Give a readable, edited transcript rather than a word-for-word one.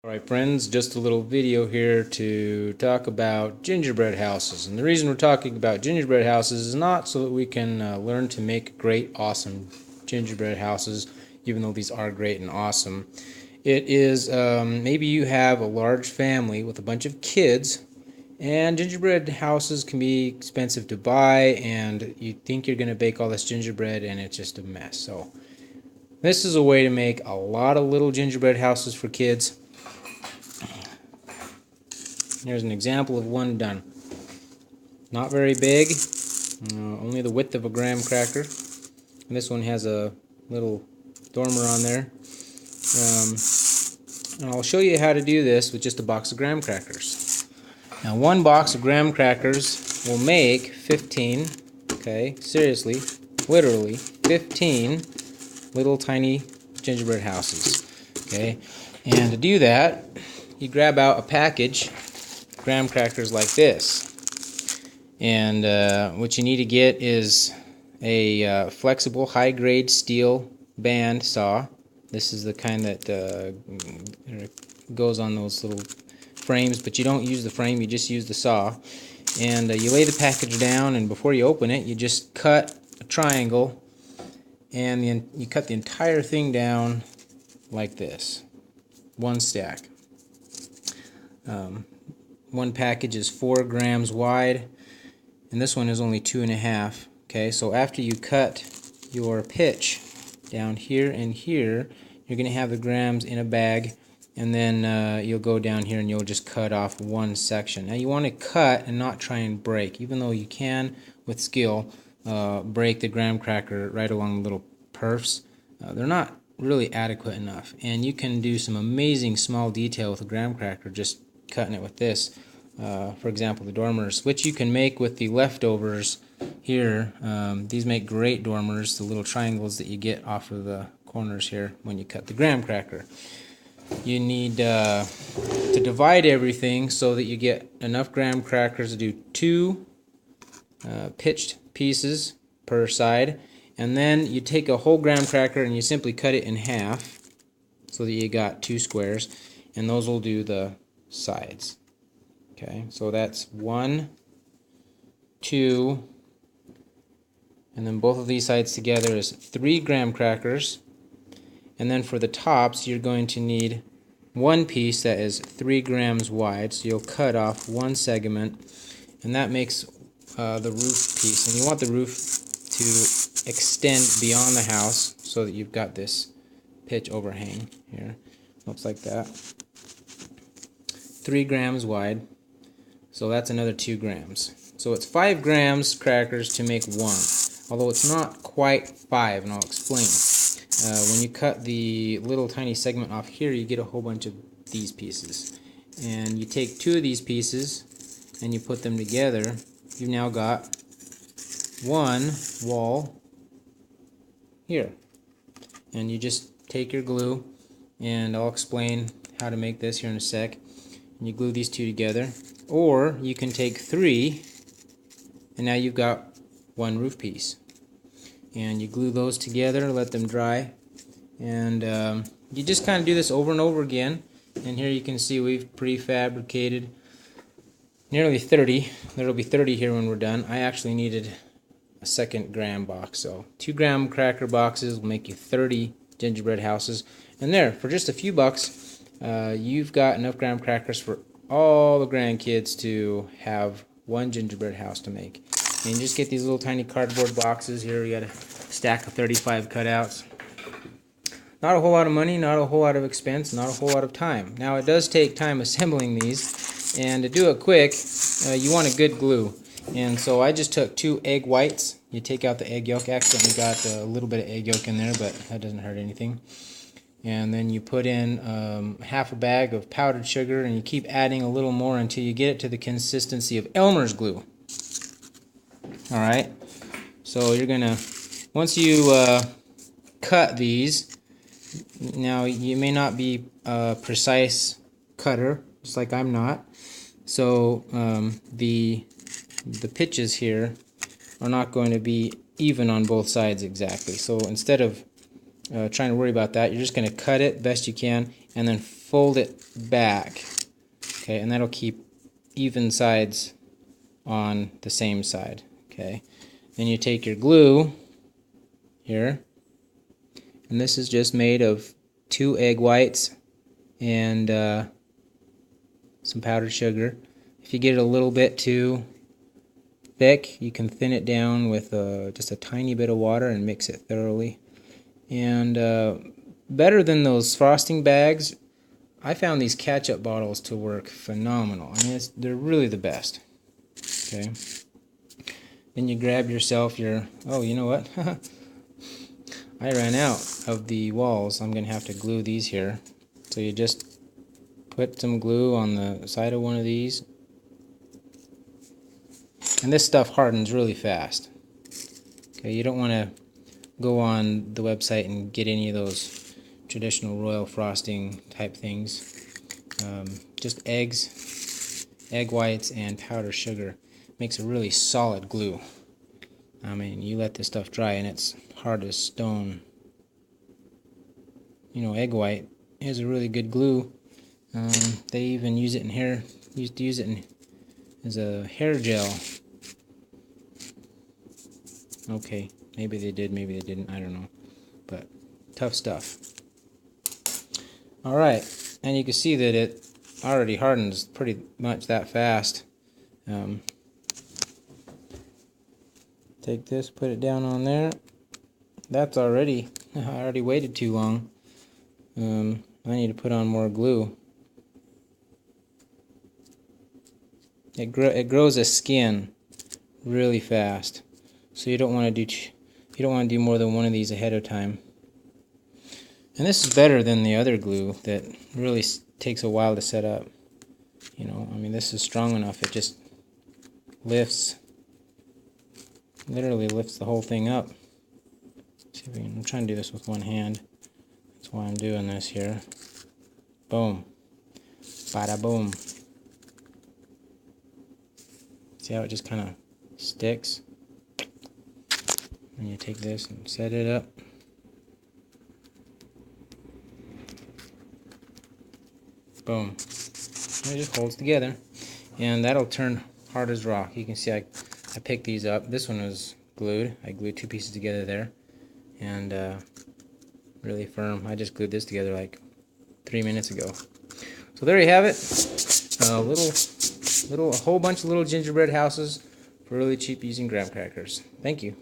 Alright friends, just a little video here to talk about gingerbread houses. And the reason we're talking about gingerbread houses is not so that we can learn to make great, awesome gingerbread houses, even though these are great and awesome. It is maybe you have a large family with a bunch of kids, and gingerbread houses can be expensive to buy, and you think you're going to bake all this gingerbread and it's just a mess. So this is a way to make a lot of little gingerbread houses for kids. Here's an example of one done. Not very big, only the width of a graham cracker. And this one has a little dormer on there. And I'll show you how to do this with just a box of graham crackers. Now, one box of graham crackers will make 15, okay, seriously, literally 15 little tiny gingerbread houses, okay. And to do that, you grab out a package graham crackers like this, and what you need to get is a flexible high-grade steel band saw. This is the kind that goes on those little frames, but you don't use the frame, you just use the saw. And you lay the package down, and before you open it, you just cut a triangle, and you cut the entire thing down like this, one stack. One package is 4 grams wide, and this one is only 2.5. Okay, so after you cut your pitch down here and here, you're going to have the grams in a bag, and then you'll go down here and you'll just cut off one section. Now you want to cut and not try and break, even though you can with skill break the graham cracker right along the little perfs. They're not really adequate enough, and you can do some amazing small detail with a graham cracker just cutting it with this. For example, the dormers, which you can make with the leftovers here. These make great dormers, the little triangles that you get off of the corners here when you cut the graham cracker. You need to divide everything so that you get enough graham crackers to do 2 pitched pieces per side, and then you take a whole graham cracker and you simply cut it in half so that you got 2 squares, and those will do the sides. Okay, so that's 1, 2, and then both of these sides together is 3 graham crackers. And then for the tops, you're going to need one piece that is 3 grams wide, so you'll cut off one segment, and that makes the roof piece. And you want the roof to extend beyond the house so that you've got this pitch overhang here. Looks like that. 3 grams wide, so that's another 2 grams. So it's 5 grams crackers to make one, although it's not quite 5, and I'll explain. When you cut the little tiny segment off here, you get a whole bunch of these pieces. And you take 2 of these pieces and you put them together. You've now got one wall here. And you just take your glue, and I'll explain how to make this here in a sec. And you glue these 2 together. Or you can take 3, and now you've got one roof piece. And you glue those together, let them dry, and you just kind of do this over and over again. And here you can see we've prefabricated nearly 30. There'll be 30 here when we're done. I actually needed a second gram box, so 2 gram cracker boxes will make you 30 gingerbread houses. And there, for just a few bucks, you've got enough graham crackers for all the grandkids to have one gingerbread house to make. And you just get these little tiny cardboard boxes. Here we got a stack of 35 cutouts. Not a whole lot of money, not a whole lot of expense, not a whole lot of time. Now it does take time assembling these, and to do it quick, you want a good glue. And so I just took 2 egg whites. You take out the egg yolk. Accidentally got a little bit of egg yolk in there, but that doesn't hurt anything. And then you put in half a bag of powdered sugar, and you keep adding a little more until you get it to the consistency of Elmer's glue. Alright, so you're gonna, once you cut these, now you may not be a precise cutter, just like I'm not, so the pitches here are not going to be even on both sides exactly. So instead of trying to worry about that, you're just going to cut it best you can, and then fold it back, okay, and that'll keep even sides on the same side, okay. Then you take your glue here, and this is just made of 2 egg whites and some powdered sugar. If you get it a little bit too thick, you can thin it down with just a tiny bit of water and mix it thoroughly. And better than those frosting bags, I found these ketchup bottles to work phenomenal. I mean, they're really the best. Okay. Then you grab yourself your, oh, you know what? I ran out of the walls. I'm going to have to glue these here. So you just put some glue on the side of one of these. And this stuff hardens really fast. Okay, you don't want to go on the website and get any of those traditional royal frosting type things. Just eggs, egg whites, and powdered sugar makes a really solid glue. I mean, you let this stuff dry and it's hard as stone. You know, egg white is a really good glue. They even use it in hair. Used to use it as a hair gel. Okay, maybe they did, maybe they didn't. I don't know, but tough stuff. All right, and you can see that it already hardens pretty much that fast. Take this, put it down on there. That's already, I already waited too long. I need to put on more glue. It grows a skin really fast, so you don't want to do more than one of these ahead of time. And this is better than the other glue that really takes a while to set up. You know, I mean, this is strong enough. It just lifts. Literally lifts the whole thing up. See if we can, I'm trying to do this with one hand. That's why I'm doing this here. Boom. Bada boom. See how it just kind of sticks? And you take this and set it up. Boom. And it just holds together. And that'll turn hard as rock. You can see I picked these up. This one was glued. I glued 2 pieces together there. And really firm. I just glued this together like 3 minutes ago. So there you have it. A whole bunch of little gingerbread houses for really cheap using graham crackers. Thank you.